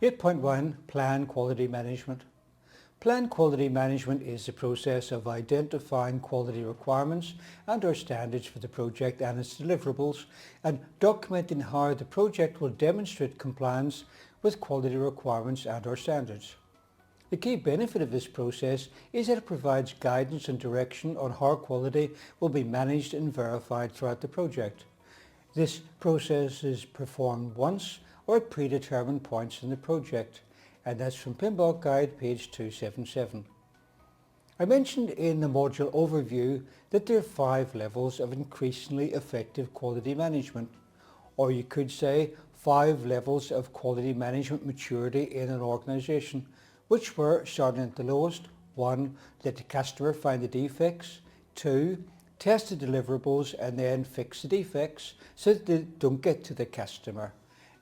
8.1 Plan Quality Management. Plan quality management is the process of identifying quality requirements and or standards for the project and its deliverables, and documenting how the project will demonstrate compliance with quality requirements and or standards. The key benefit of this process is that it provides guidance and direction on how quality will be managed and verified throughout the project. This process is performed once or at predetermined points in the project, and that's from PMBOK Guide page 277. I mentioned in the module overview that there are 5 levels of increasingly effective quality management, or you could say 5 levels of quality management maturity in an organisation, which were, starting at the lowest: 1. Let the customer find the defects. 2. Test the deliverables and then fix the defects so that they don't get to the customer.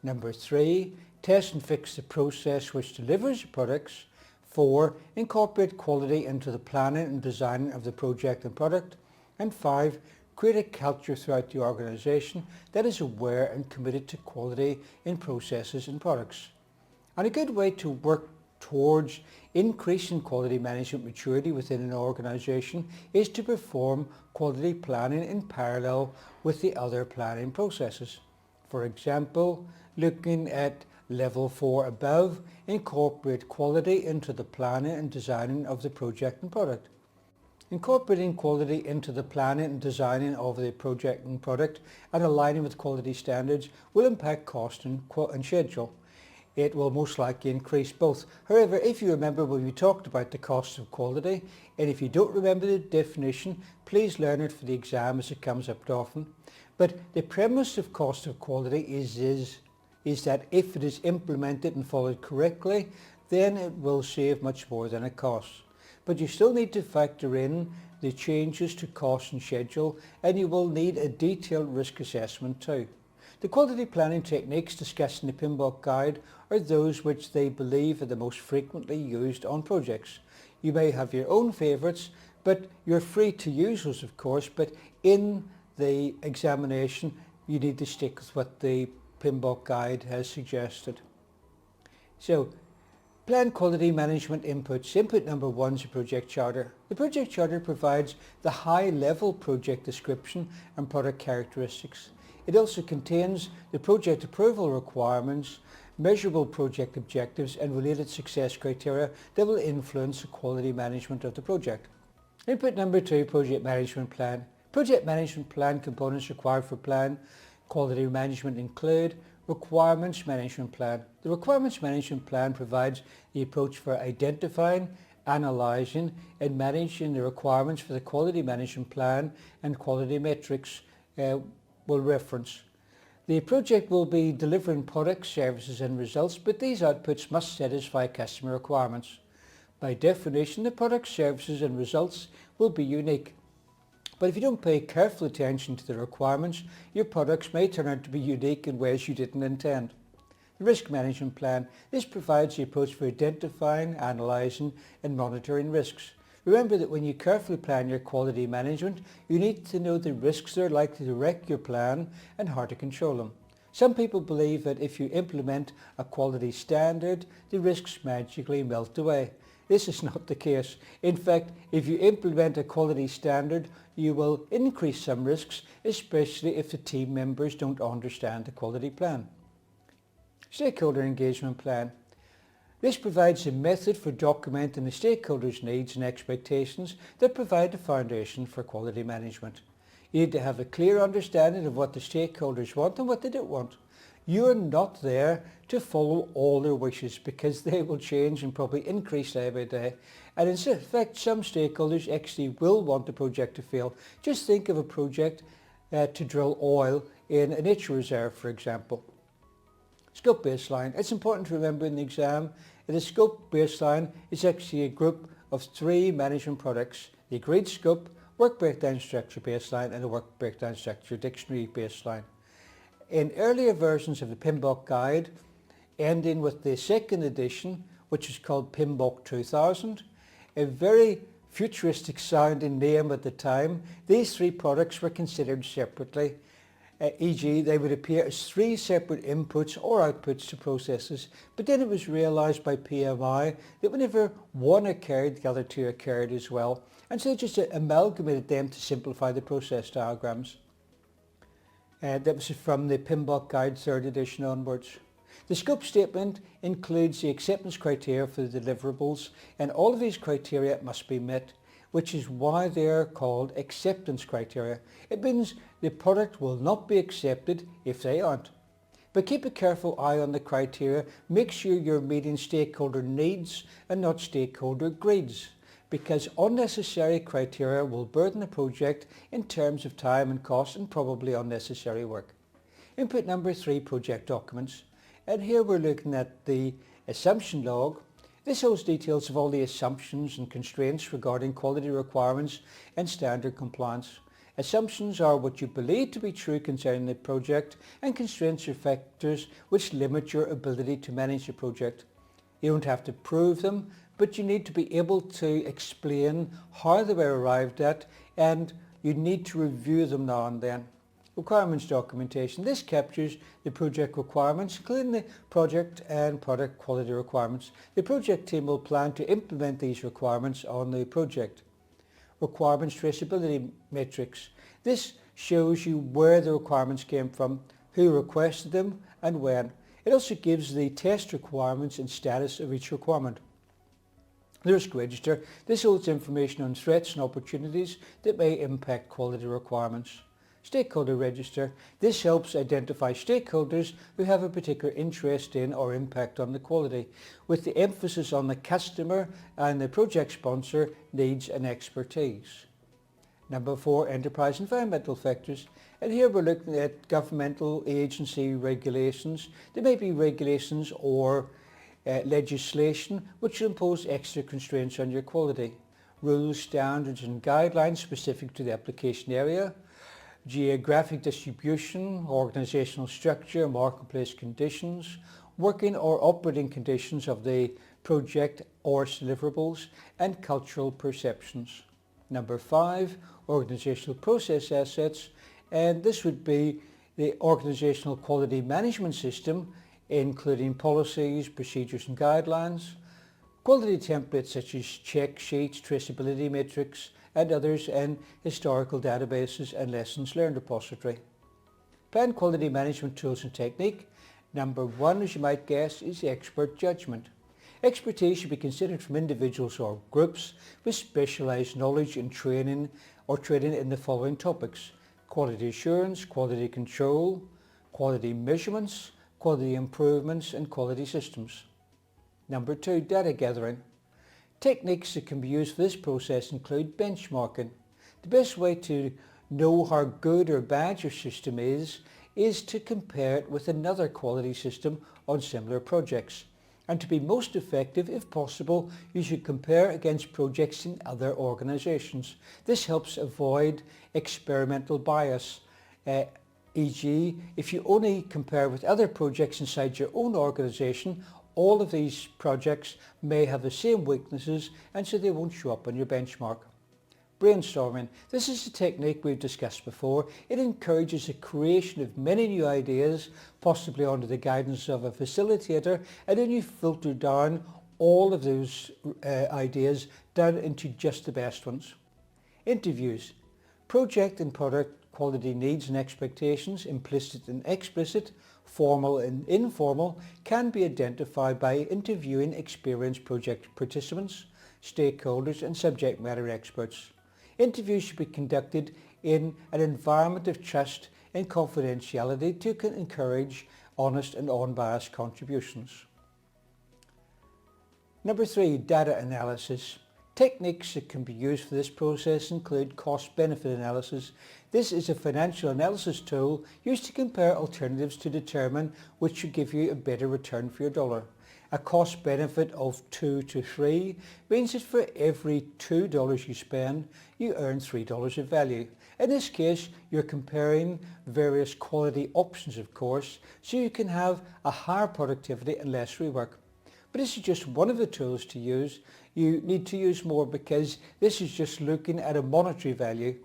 Number 3. Test and fix the process which delivers the products. 4. Incorporate quality into the planning and design of the project and product. And 5. Create a culture throughout the organisation that is aware and committed to quality in processes and products. And a good way to work towards increasing quality management maturity within an organisation is to perform quality planning in parallel with the other planning processes. For example, looking at level 4 above, incorporate quality into the planning and designing of the project and product. Incorporating quality into the planning and designing of the project and product and aligning with quality standards will impact cost and schedule. It will most likely increase both. However, if you remember when we talked about the cost of quality, and if you don't remember the definition, please learn it for the exam as it comes up often. But the premise of cost of quality is that if it is implemented and followed correctly, then it will save much more than it costs. But you still need to factor in the changes to cost and schedule, and you will need a detailed risk assessment too. The quality planning techniques discussed in the PMBOK Guide are those which they believe are the most frequently used on projects. You may have your own favourites, but you're free to use those, of course, but in the examination you need to stick with what the PMBOK Guide has suggested. So, plan quality management inputs. Input number 1 is a project charter. The project charter provides the high-level project description and product characteristics. It also contains the project approval requirements, measurable project objectives and related success criteria that will influence the quality management of the project. Input number 2, project management plan. Project management plan components required for plan quality management include requirements management plan. The requirements management plan provides the approach for identifying, analysing and managing the requirements for the quality management plan and quality metrics will reference. The project will be delivering products, services and results, but these outputs must satisfy customer requirements. By definition, the products, services and results will be unique. But if you don't pay careful attention to the requirements, your products may turn out to be unique in ways you didn't intend. The risk management plan. This provides the approach for identifying, analysing and monitoring risks. Remember that when you carefully plan your quality management, you need to know the risks that are likely to wreck your plan and how to control them. Some people believe that if you implement a quality standard, the risks magically melt away. This is not the case. In fact, if you implement a quality standard, you will increase some risks, especially if the team members don't understand the quality plan. Stakeholder engagement plan. This provides a method for documenting the stakeholders' needs and expectations that provide the foundation for quality management. You need to have a clear understanding of what the stakeholders want and what they don't want. You are not there to follow all their wishes because they will change and probably increase day by day. And in fact, some stakeholders actually will want the project to fail. Just think of a project to drill oil in a nature reserve, for example. Scope baseline. It's important to remember in the exam that a scope baseline is actually a group of 3 management products: the agreed scope, work breakdown structure baseline and the work breakdown structure dictionary baseline. In earlier versions of the PMBOK Guide, ending with the 2nd edition, which is called PMBOK 2000, a very futuristic sounding name at the time, these 3 products were considered separately. e.g. they would appear as three separate inputs or outputs to processes, but then it was realised by PMI that whenever one occurred, the other two occurred as well, and so they just amalgamated them to simplify the process diagrams. That was from the PMBOK Guide 3rd edition onwards. The scope statement includes the acceptance criteria for the deliverables, and all of these criteria must be met, which is why they are called acceptance criteria. It means the product will not be accepted if they aren't. But keep a careful eye on the criteria. Make sure you're meeting stakeholder needs and not stakeholder greeds, because unnecessary criteria will burden the project in terms of time and cost and probably unnecessary work. Input number 3, project documents. And here we're looking at the assumption log. This holds details of all the assumptions and constraints regarding quality requirements and standard compliance. Assumptions are what you believe to be true concerning the project, and constraints are factors which limit your ability to manage the project. You don't have to prove them, but you need to be able to explain how they were arrived at, and you need to review them now and then. Requirements documentation. This captures the project requirements, including the project and product quality requirements. The project team will plan to implement these requirements on the project. Requirements traceability matrix. This shows you where the requirements came from, who requested them and when. It also gives the test requirements and status of each requirement. The risk register. This holds information on threats and opportunities that may impact quality requirements. Stakeholder register. This helps identify stakeholders who have a particular interest in or impact on the quality, with the emphasis on the customer and the project sponsor needs and expertise. Number 4, enterprise environmental factors. And here we're looking at governmental agency regulations. There may be regulations or legislation which will impose extra constraints on your quality. Rules, standards and guidelines specific to the application area. Geographic distribution, organizational structure, marketplace conditions, working or operating conditions of the project or deliverables, and cultural perceptions. Number 5, organizational process assets, and this would be the organizational quality management system, including policies, procedures and guidelines, quality templates such as check sheets, traceability matrix, and others, and historical databases and lessons learned repository. Planned quality management tools and technique. Number 1, as you might guess, is the expert judgment. Expertise should be considered from individuals or groups with specialised knowledge in training in the following topics: quality assurance, quality control, quality measurements, quality improvements and quality systems. Number 2, data gathering. Techniques that can be used for this process include benchmarking. The best way to know how good or bad your system is to compare it with another quality system on similar projects. And to be most effective, if possible, you should compare against projects in other organisations. This helps avoid experimental bias. E.g., if you only compare with other projects inside your own organisation, all of these projects may have the same weaknesses, and so they won't show up on your benchmark. Brainstorming. This is a technique we've discussed before. It encourages the creation of many new ideas, possibly under the guidance of a facilitator, and then you filter down all of those ideas down into just the best ones. Interviews. Project and product quality needs and expectations, implicit and explicit, formal and informal, can be identified by interviewing experienced project participants, stakeholders and subject matter experts. Interviews should be conducted in an environment of trust and confidentiality to encourage honest and unbiased contributions. Number 3, data analysis. Techniques that can be used for this process include cost-benefit analysis. This is a financial analysis tool used to compare alternatives to determine which should give you a better return for your dollar. A cost benefit of 2 to 3 means that for every $2 you spend, you earn $3 of value. In this case, you're comparing various quality options, of course, so you can have a higher productivity and less rework. But this is just one of the tools to use. You need to use more, because this is just looking at a monetary value.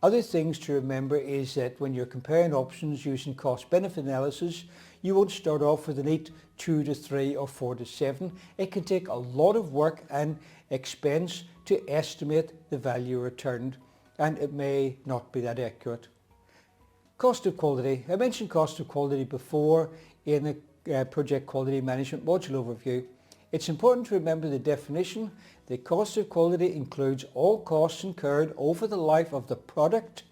Other things to remember is that when you're comparing options using cost-benefit analysis, you won't start off with an 8, 2 to 3 or 4 to 7. It can take a lot of work and expense to estimate the value returned, and it may not be that accurate. Cost of quality. I mentioned cost of quality before in the project quality management module overview. It's important to remember the definition. The cost of quality includes all costs incurred over the life of the product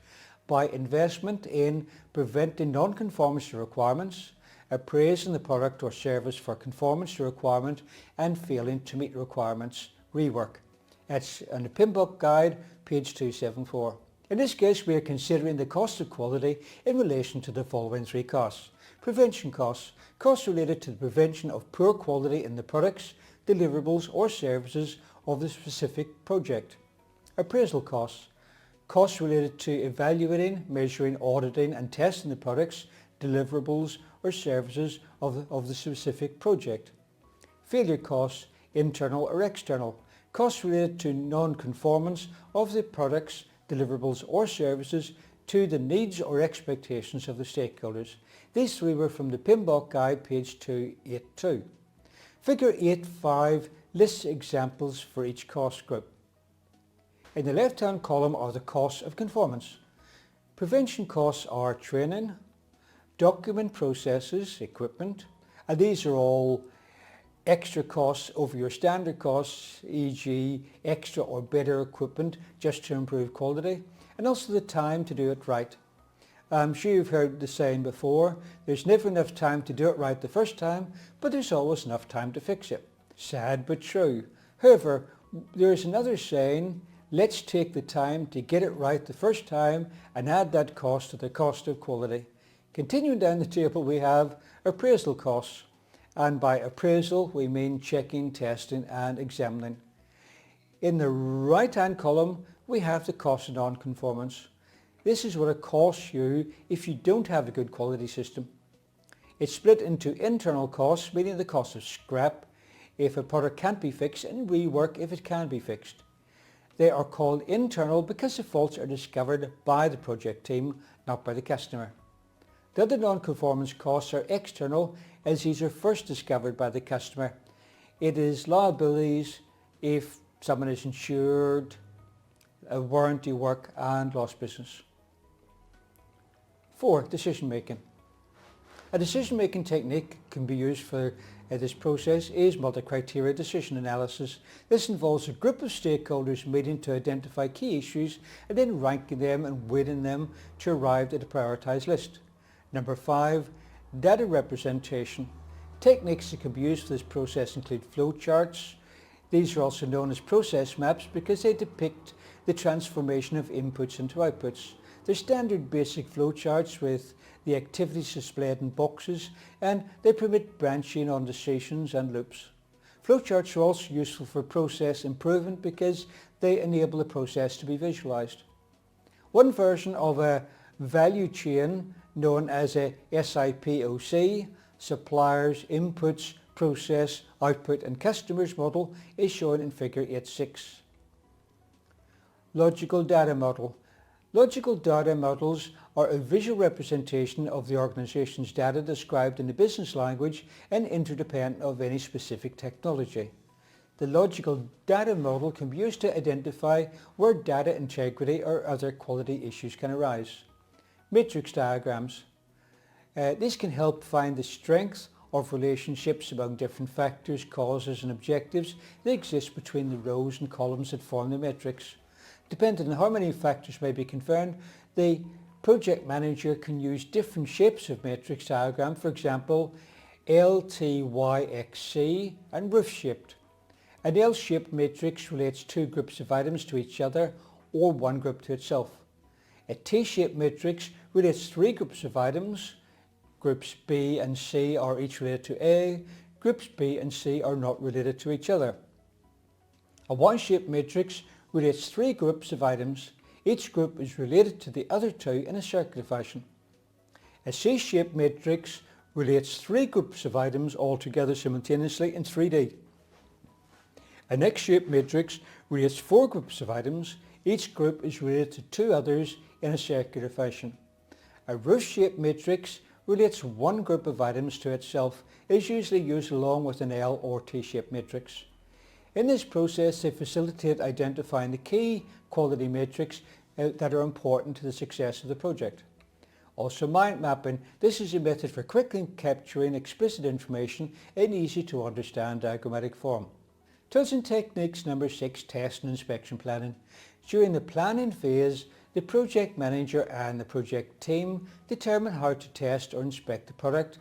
by investment in preventing non-conformance to requirements, appraising the product or service for conformance to requirement, and failing to meet requirements, rework. That's on the PMBOK guide, page 274. In this case, we are considering the cost of quality in relation to the following three costs. Prevention costs, costs related to the prevention of poor quality in the products, deliverables or services of the specific project. Appraisal costs, costs related to evaluating, measuring, auditing and testing the products, deliverables or services of the specific project. Failure costs, internal or external, costs related to non-conformance of the products, deliverables or services to the needs or expectations of the stakeholders. These three were from the PMBOK guide, page 282. Figure 8.5 lists examples for each cost group. In the left-hand column are the costs of conformance. Prevention costs are training, document processes, equipment, and these are all extra costs over your standard costs, e.g. extra or better equipment just to improve quality, and also the time to do it right. I'm sure you've heard the saying before, there's never enough time to do it right the first time, but there's always enough time to fix it. Sad but true. However, there's another saying, let's take the time to get it right the first time and add that cost to the cost of quality. Continuing down the table, we have appraisal costs. And by appraisal, we mean checking, testing and examining. In the right-hand column, we have the cost of non-conformance. This is what it costs you if you don't have a good quality system. It's split into internal costs, meaning the cost of scrap if a product can't be fixed, and rework if it can be fixed. They are called internal because the faults are discovered by the project team, not by the customer. The other non-conformance costs are external, as these are first discovered by the customer. It is liabilities if someone is insured, a warranty work and lost business. 4. Decision making. A decision making technique can be used for this process is multi-criteria decision analysis. This involves a group of stakeholders meeting to identify key issues and then ranking them and weighting them to arrive at a prioritized list. Number 5. Data representation. Techniques that can be used for this process include flowcharts. These are also known as process maps because they depict the transformation of inputs into outputs. They're standard basic flowcharts with the activities displayed in boxes, and they permit branching on decisions and loops. Flowcharts are also useful for process improvement because they enable the process to be visualized. One version of a value chain known as a SIPOC, suppliers, inputs, process, output and customers model, is shown in figure 8.6. Logical data model. Logical data models are a visual representation of the organization's data described in the business language and interdependent of any specific technology. The logical data model can be used to identify where data integrity or other quality issues can arise. Matrix diagrams. These can help find the strength of relationships among different factors, causes and objectives that exist between the rows and columns that form the matrix. Depending on how many factors may be confirmed, the project manager can use different shapes of matrix diagram, for example, LTYXC and roof-shaped. An L-shaped matrix relates two groups of items to each other or one group to itself. A T-shaped matrix relates three groups of items. Groups B and C are each related to A. Groups B and C are not related to each other. A Y-shaped matrix relates three groups of items. Each group is related to the other two in a circular fashion. A C-shaped matrix relates three groups of items all together simultaneously in 3D. An X-shaped matrix relates four groups of items. Each group is related to two others in a circular fashion. A roof-shaped matrix relates one group of items to itself, is usually used along with an L or T-shaped matrix. In this process, they facilitate identifying the key quality metrics that are important to the success of the project. Also, mind mapping. This is a method for quickly capturing explicit information in easy to understand diagrammatic form. Tools and techniques number 6, test and inspection planning. During the planning phase, the project manager and the project team determine how to test or inspect the product,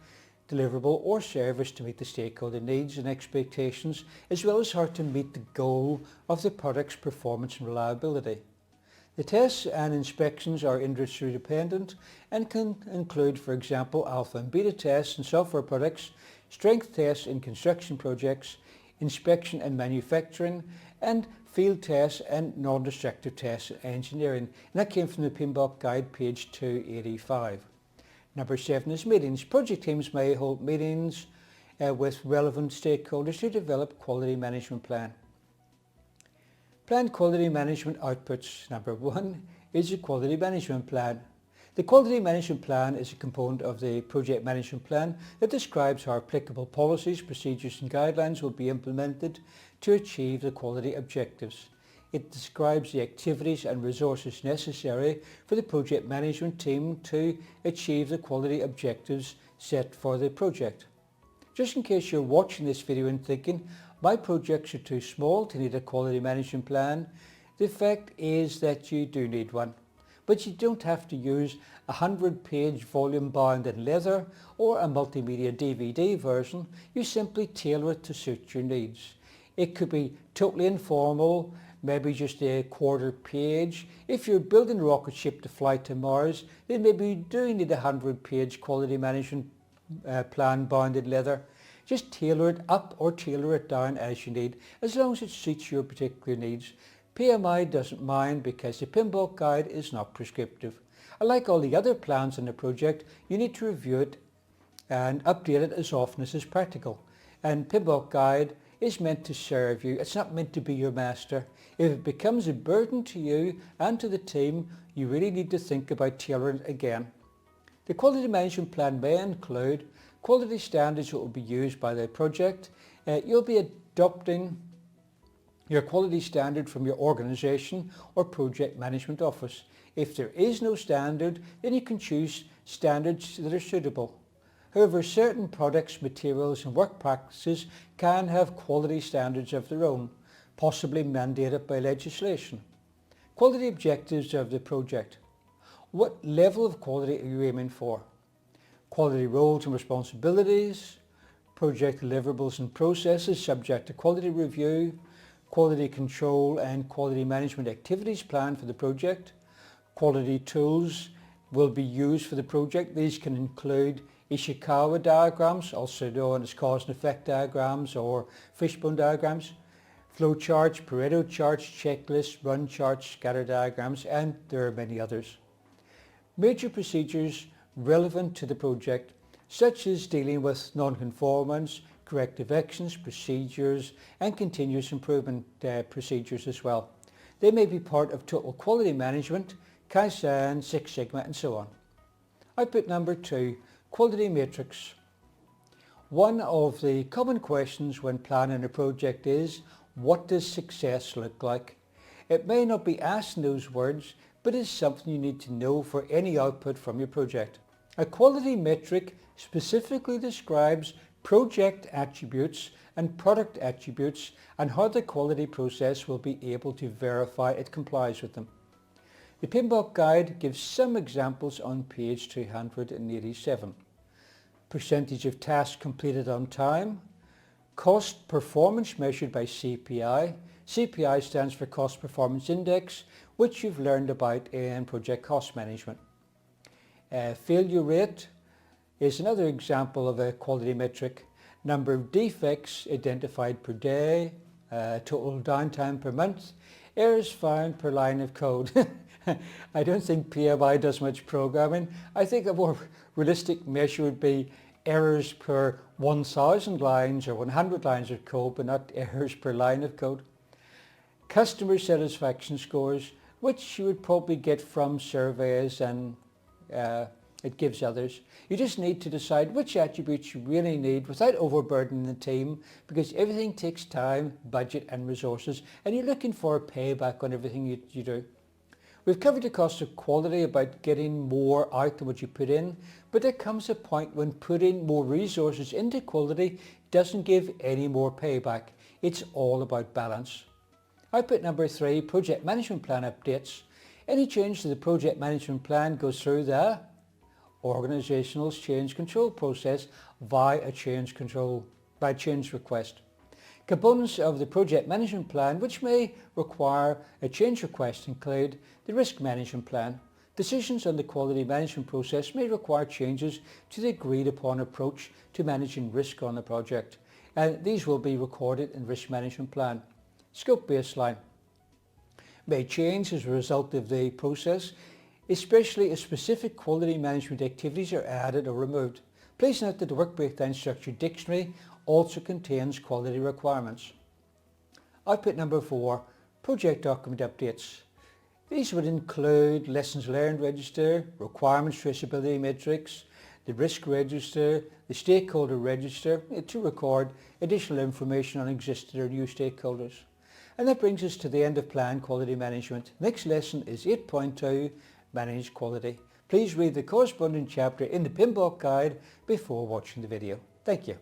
deliverable or service to meet the stakeholder needs and expectations, as well as how to meet the goal of the product's performance and reliability. The tests and inspections are industry dependent and can include, for example, alpha and beta tests in software products, strength tests in construction projects, inspection in manufacturing, and field tests and non-destructive tests in engineering. And that came from the PMBOK guide, page 285. Number 7 is meetings. Project teams may hold meetings with relevant stakeholders to develop quality management plan. Planned quality management outputs. Number 1 is a quality management plan. The quality management plan is a component of the project management plan that describes how applicable policies, procedures and guidelines will be implemented to achieve the quality objectives. It describes the activities and resources necessary for the project management team to achieve the quality objectives set for the project. Just in case you're watching this video and thinking, my projects are too small to need a quality management plan, the fact is that you do need one. But you don't have to use a 100-page volume bound in leather or a multimedia DVD version. You simply tailor it to suit your needs. It could be totally informal, maybe just a quarter page. If you're building a rocket ship to fly to Mars, then maybe you do need a 100-page quality management plan bound in leather. Just tailor it up or tailor it down as you need, as long as it suits your particular needs. PMI doesn't mind because the PMBOK guide is not prescriptive. Like all the other plans in the project, you need to review it and update it as often as is practical. And PMBOK guide is meant to serve you. It's not meant to be your master. If it becomes a burden to you and to the team, you really need to think about tailoring it again. The quality management plan may include quality standards that will be used by the project. You'll be adopting your quality standard from your organisation or project management office. If there is no standard, then you can choose standards that are suitable. However, certain products, materials and work practices can have quality standards of their own, possibly mandated by legislation. Quality objectives of the project. What level of quality are you aiming for? Quality roles and responsibilities, project deliverables and processes subject to quality review, quality control and quality management activities planned for the project. Quality tools will be used for the project. These can include Ishikawa diagrams, also known as cause and effect diagrams or fishbone diagrams, flow charts, Pareto charts, checklists, run charts, scatter diagrams, and there are many others. Major procedures relevant to the project, such as dealing with non-conformance, corrective actions, procedures, and continuous improvement procedures as well. They may be part of total quality management, Kaizen, Six Sigma, and so on. Output number 2, quality matrix. One of the common questions when planning a project is, what does success look like? It may not be asked in those words, but it's something you need to know for any output from your project. A quality metric specifically describes project attributes and product attributes and how the quality process will be able to verify it complies with them. The PMBOK guide gives some examples on page 287. Percentage of tasks completed on time, cost performance measured by CPI. CPI stands for Cost Performance Index, which you've learned about in project cost management. Failure rate is another example of a quality metric. Number of defects identified per day, total downtime per month, errors found per line of code. I don't think PMI does much programming. I think a more realistic measure would be errors per 1,000 lines or 100 lines of code, but not errors per line of code. Customer satisfaction scores. which you would probably get from surveys and it gives others. You just need to decide which attributes you really need without overburdening the team, because everything takes time, budget and resources, and you're looking for a payback on everything you do. We've covered the cost of quality, about getting more out than what you put in, but there comes a point when putting more resources into quality doesn't give any more payback. It's all about balance. Output number 3, project management plan updates. Any change to the project management plan goes through the organizational change control process via change request. Components of the project management plan which may require a change request include the risk management plan. Decisions on the quality management process may require changes to the agreed upon approach to managing risk on the project, and these will be recorded in risk management plan. Scope baseline may change as a result of the process, especially if specific quality management activities are added or removed. Please note that the work breakdown structure dictionary also contains quality requirements. Output number 4, project document updates. These would include lessons learned register, requirements traceability matrix, the risk register, the stakeholder register to record additional information on existing or new stakeholders. And that brings us to the end of Plan Quality Management. Next lesson is 8.2, Manage Quality. Please read the corresponding chapter in the PMBOK guide before watching the video. Thank you.